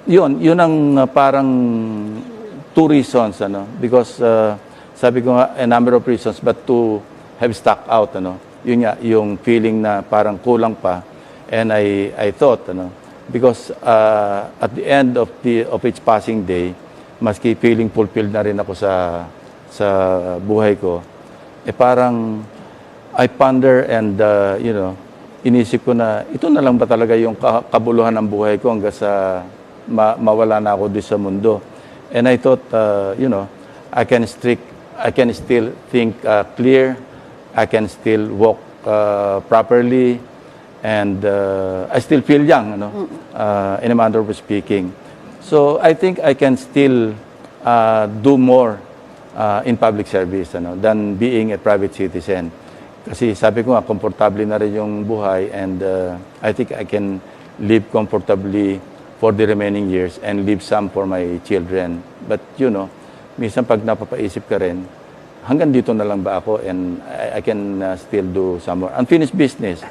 yun ang parang two reasons, ano, because sabi ko nga, a number of reasons, but to have stuck out, ano, yun nga, yung feeling na parang kulang pa, and I thought, ano, because at the end of each passing day, maski feeling fulfilled na rin ako sa buhay ko, parang I ponder and inisip ko na ito na lang ba talaga yung kabuluhan ng buhay ko hanggang sa mawala na ako doon sa mundo. And I thought, I can still think clear, I can still walk properly, and I still feel young, in a manner of speaking. So I think I can still do more in public service than being a private citizen. Kasi sabi ko nga, komportable na rin yung buhay, and I think I can live comfortably for the remaining years and leave some for my children. But minsan pag napapaisip ka rin, hanggang dito na lang ba ako, and I can still do some more unfinished business.